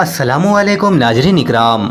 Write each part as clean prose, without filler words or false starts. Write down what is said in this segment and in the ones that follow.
अस्सलामु अलैकुम नाज़रीन इकराम,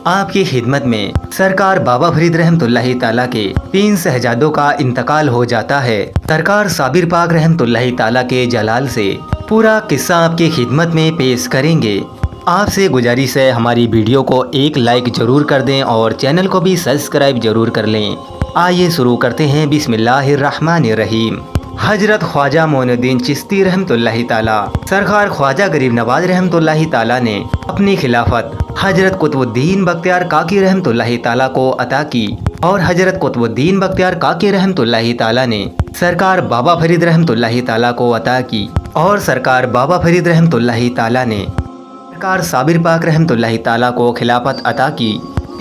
आपकी खिदमत में सरकार बाबा फरीद रहमतुल्लाहि ताला के 3 शहजादों का इंतकाल हो जाता है। सरकार साबिर पाक रहमतुल्लाहि ताला के जलाल से पूरा किस्सा आपकी खिदमत में पेश करेंगे। आपसे गुजारिश है हमारी वीडियो को एक लाइक जरूर कर दें और चैनल को भी सब्सक्राइब जरूर कर लें। आइए शुरू करते हैं बिस्मिल्लाहिर्रहमानिर्रहीम। हजरत ख्वाजा मोइनुद्दीन चिश्ती रहमतुल्लाहि ताला सरकार ख्वाजा गरीब नवाज रहमतुल्लाहि ताला ने अपनी खिलाफत हजरत कुतुबुद्दीन बख्तियार काकी रहमतुल्लाहि ताला को अता की और हजरत कुतुबुद्दीन बख्तियार काकी रहमतुल्लाहि ताला ने सरकार बाबा फरीद रहमतुल्लाहि ताला को अता की और सरकार बाबा फरीद रहमतुल्लाहि ताला ने सरकार साबिर पाक रहमतुल्लाहि ताला को खिलाफत अता की।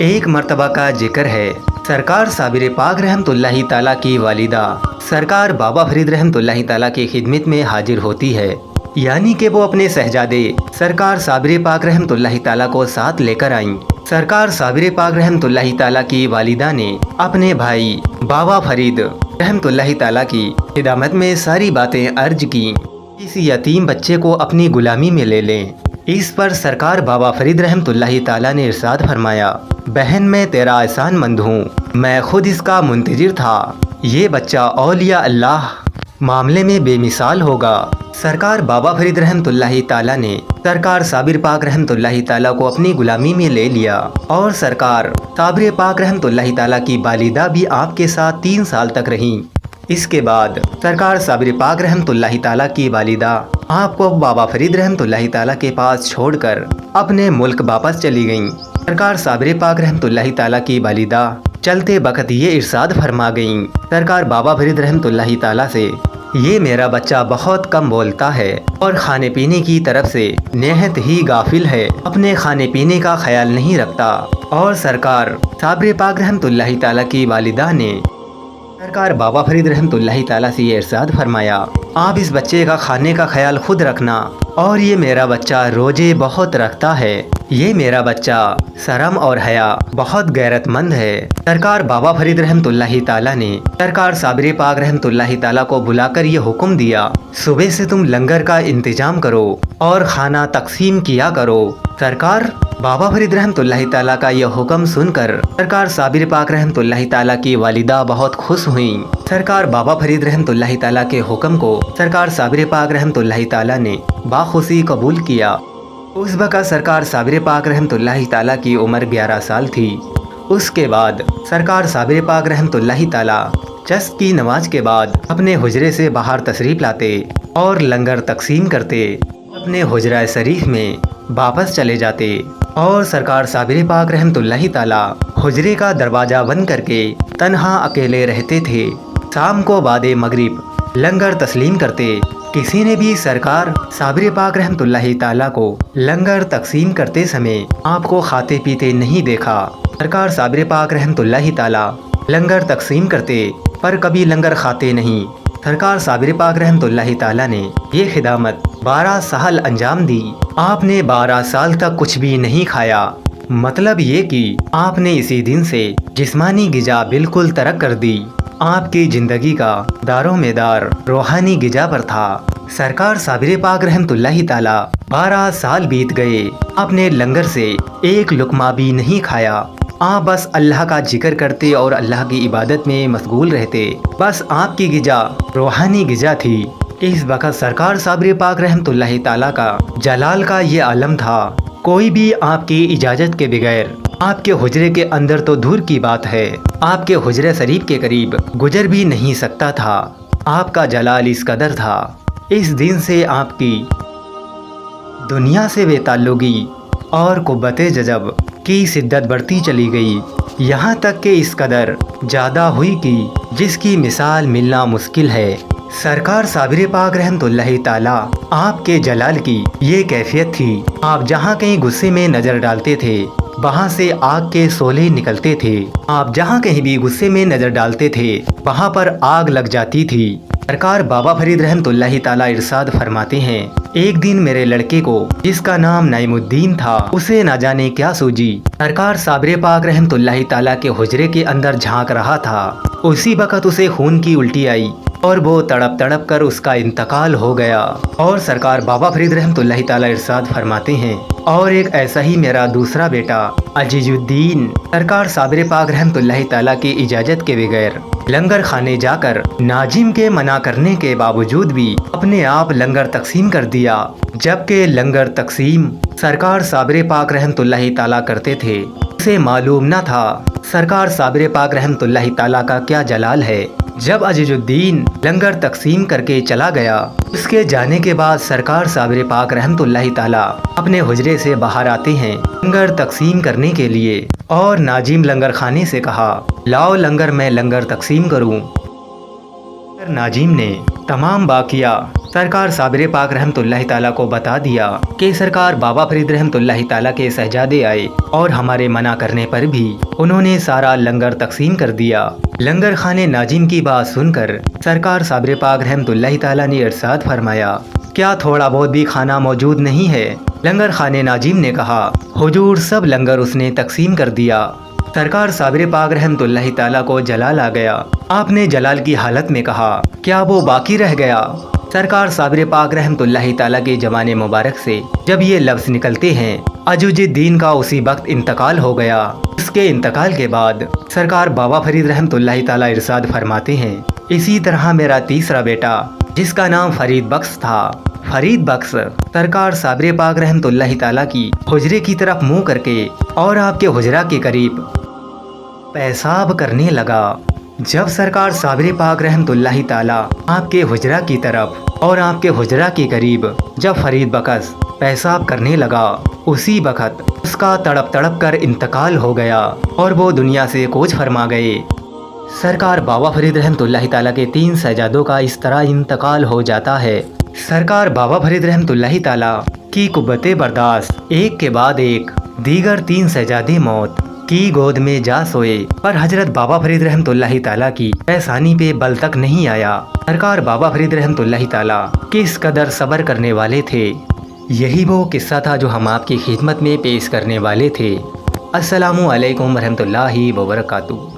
एक मर्तबा का जिक्र है, सरकार साबिर पाक रहमतुल्लाहि ताला की वालिदा सरकार बाबा फरीद रहमतुल्लाहि ताला की खिदमत में हाजिर होती है, यानी कि वो अपने शहजादे सरकार साबिर पाक रहमतुल्लाहि ताला को साथ लेकर आईं। सरकार साबिर पाक रहमतुल्लाहि ताला की वालिदा ने अपने भाई बाबा फरीद रहमतुल्लाहि ताला की खिदमत में सारी बातें अर्ज की, इस यतीम बच्चे को अपनी गुलामी में ले लें। इस पर सरकार बाबा फरीद रहमतुल्लाहि ताला ने इरशाद फरमाया, बहन मैं तेरा एहसान मंद हूँ, मैं खुद इसका मुंतजिर था। ये बच्चा औलिया अल्लाह मामले में बेमिसाल होगा। सरकार बाबा फरीद रहमतुल्लाहि ताला ने सरकार साबिर पाक रहमतुल्लाहि ताला को अपनी गुलामी में ले लिया और सरकार साबिर पाक रहमतुल्लाहि ताला की वालिदा भी आपके साथ 3 साल तक रहीं। इसके बाद सरकार साबिर पाक रहमतुल्लाहि ताला की वालिदा आपको बाबा फरीद रहमतुल्लाहि ताला के पास छोड़कर अपने मुल्क वापस चली गईं। सरकार साबिर पाक रहमतुल्लाहि ताला की वालिदा चलते वक्त ये इरशाद फरमा गईं सरकार बाबा फरीद रहमतुल्लाहि ताला से, ये मेरा बच्चा बहुत कम बोलता है और खाने पीने की तरफ से निहायत ही गाफिल है, अपने खाने पीने का ख्याल नहीं रखता। और सरकार साबिर पाक रहमतुल्लाहि ताला की वालिदा ने सरकार बाबा फरीद रहमतुल्लाहि ताला से ये इरशाद फरमाया, आप इस बच्चे का खाने का ख्याल खुद रखना और ये मेरा बच्चा रोजे बहुत रखता है, ये मेरा बच्चा शर्म और हया बहुत गैरतमंद है। सरकार बाबा फरीद रहमतुल्लाहि ताला ने सरकार साबिर पाक रहमतुल्लाहि ताला को बुलाकर ये हुक्म दिया, सुबह से तुम लंगर का इंतजाम करो और खाना तकसीम किया करो। सरकार बाबा फरीद रहमतुल्लाहि ताला का यह हुक्म सुनकर सरकार साबिर पाक रहमतुल्लाहि ताला की वालिदा बहुत खुश हुईं। सरकार बाबा फरीद रहमतुल्लाहि ताला के हुक्म को सरकार साबिर पाक रहमतुल्लाहि ताला ने बाखुशी कबूल किया। उस वक़्त सरकार साबिर पाक रहमतुल्लाहि ताला की उम्र 11 साल थी। उसके बाद सरकार साबिर पाक रहमतुल्लाहि ताला चश्त की नमाज के बाद अपने हुजरे से बाहर तशरीफ़ लाते और लंगर तकसीम करते, अपने हुजरा शरीफ में वापस चले जाते और सरकार साबिर पाक रहमतुल्लाहि ताला हुजरे का दरवाज़ा बंद करके तन्हा अकेले रहते थे। शाम को बादे मगरिब लंगर तस्लीम करते। किसी ने भी सरकार साबिर पाक रहमतुल्लाहि ताला को लंगर तकसीम करते समय आपको खाते पीते नहीं देखा। सरकार साबिर पाक रहमतुल्लाहि ताला लंगर तकसीम करते पर कभी लंगर खाते नहीं। सरकार साबिर पाक रहमतुल्लाहि ताला ने ये खिदमत 12 साल अंजाम दी। आपने 12 साल तक कुछ भी नहीं खाया, मतलब ये कि आपने इसी दिन से जिस्मानी गिजा बिल्कुल तर्क कर दी। आपकी जिंदगी का दारोमदार रूहानी गिजा पर था। सरकार साबिर पाक रहमतुल्लाहि ताला 12 साल बीत गए, आपने लंगर से एक लुकमा भी नहीं खाया। आप बस अल्लाह का जिक्र करते और अल्लाह की इबादत में मशगूल रहते, बस आपकी गिजा रूहानी गिजा थी। इस वक्त सरकार साबिर पाक रहमतुल्लाहि ताला का जलाल का ये आलम था, कोई भी आपकी इजाज़त के बगैर आपके हुजरे के अंदर तो दूर की बात है, आपके हुजरे शरीफ के करीब गुजर भी नहीं सकता था। आपका जलाल इस कदर था। इस दिन से आपकी दुनिया से बेताल्लुगी और कुव्वते जज़ब की शिद्दत बढ़ती चली गई, यहाँ तक कि इस कदर ज़्यादा हुई कि जिसकी मिसाल मिलना मुश्किल है। सरकार साबिर पाक रहमतुल्लाहि ताला आपके जलाल की ये कैफियत थी, आप जहाँ कहीं गुस्से में नज़र डालते थे वहाँ से आग के शोले निकलते थे। आप जहाँ कहीं भी गुस्से में नज़र डालते थे वहाँ पर आग लग जाती थी। सरकार बाबा फरीद रहमतुल्लाहि ताला इरशाद फरमाते हैं, एक दिन मेरे लड़के को जिसका नाम नईमुद्दीन था उसे ना जाने क्या सूझी, सरकार साबिर पाक रहमतुल्लाहि ताला के हुजरे के अंदर झांक रहा था। उसी वक्त उसे खून की उल्टी आई اور وہ तड़प तड़प कर उसका इंतकाल हो गया। और सरकार बाबा फरीद रहमतुल्लाहि ताला इरशाद फरमाते हैं, और एक ऐसा ही मेरा दूसरा बेटा अजीजुद्दीन सरकार साबिर पाक रहमतुल्लाहि ताला की इजाज़त के बगैर लंगर खाने जाकर नाजिम के मना करने के बावजूद भी अपने आप लंगर तकसीम कर दिया। जबकि लंगर तकसीम सरकार साबिर पाक रहमतुल्लाहि ताला करते थे, उसे मालूम न था सरकार साबिर पाक रहमतुल्लाहि ताला का क्या जलाल है। जब अजीजुद्दीन लंगर तकसीम करके चला गया, उसके जाने के बाद सरकार साबिर पाक रहमतुल्लाहि ताला अपने हुजरे से बाहर आते हैं लंगर तकसीम करने के लिए, और नाजिम लंगर खाने से कहा, लाओ लंगर मैं लंगर तकसीम करूं। नाजिम ने तमाम बाकिया सरकार साबिर पाक रहमतुल्लाहि ताला को बता दिया कि सरकार बाबा फरीद रहमतुल्लाहि ताला के शहजादे आए और हमारे मना करने पर भी उन्होंने सारा लंगर तकसीम कर दिया। लंगर खाने नाजिम की बात सुनकर सरकार साबिर पाक रहमतुल्लाहि ताला ने इरशाद फरमाया, क्या थोड़ा बहुत भी खाना मौजूद नहीं है? लंगर खाने नाजिम ने कहा, हुजूर सब लंगर उसने तकसीम कर दिया। सरकार साबिर पाक रहमतुल्लाहि ताला को जलाल आ गया। आपने जलाल की हालत में कहा, क्या वो बाकी रह गया? सरकार साबिर पाक रहमतुल्लाहि ताला के जवाने मुबारक से जब ये लफ्ज़ निकलते हैं, अजीजुद्दीन का उसी वक्त इंतकाल हो गया। उसके इंतकाल के बाद सरकार बाबा फरीद रहमतुल्लाहि ताला इरशाद फरमाते हैं, इसी तरह मेरा तीसरा बेटा जिसका नाम फरीद बख्श था, फरीद बख्श सरकार साबिर पाक रहमतुल्लाहि ताला की हुजरे की तरफ मुंह करके और आपके हुजरा के करीब पेशाब करने लगा। जब सरकार साबिर पाक रहमतुल्लाहि ताला आपके हुजरा की तरफ और आपके हुजरा के करीब जब फरीद बख्श पेशाब करने लगा, उसी वक्त उसका तड़प तड़प कर इंतकाल हो गया और वो दुनिया से कोच फरमा गए। सरकार बाबा फरीद रहमतुल्लाहि ताला के 3 शहजादों का इस तरह इंतकाल हो जाता है। सरकार बाबा फरीद रहमतुल्लाहि ताला की कुव्वते बर्दाश्त एक के बाद एक दीगर 3 शहजादे मौत की गोद में जा सोए, पर हजरत बाबा फरीद रहमतुल्लाहि ताला की परेशानी पे बल तक नहीं आया। सरकार बाबा फरीद रहमतुल्लाहि ताला किस कदर सब्र करने वाले थे, यही वो किस्सा था जो हम आपकी खिदमत में पेश करने वाले थे। अस्सलामु अलैकुम रहमतुल्लाहि व बरकातुहू।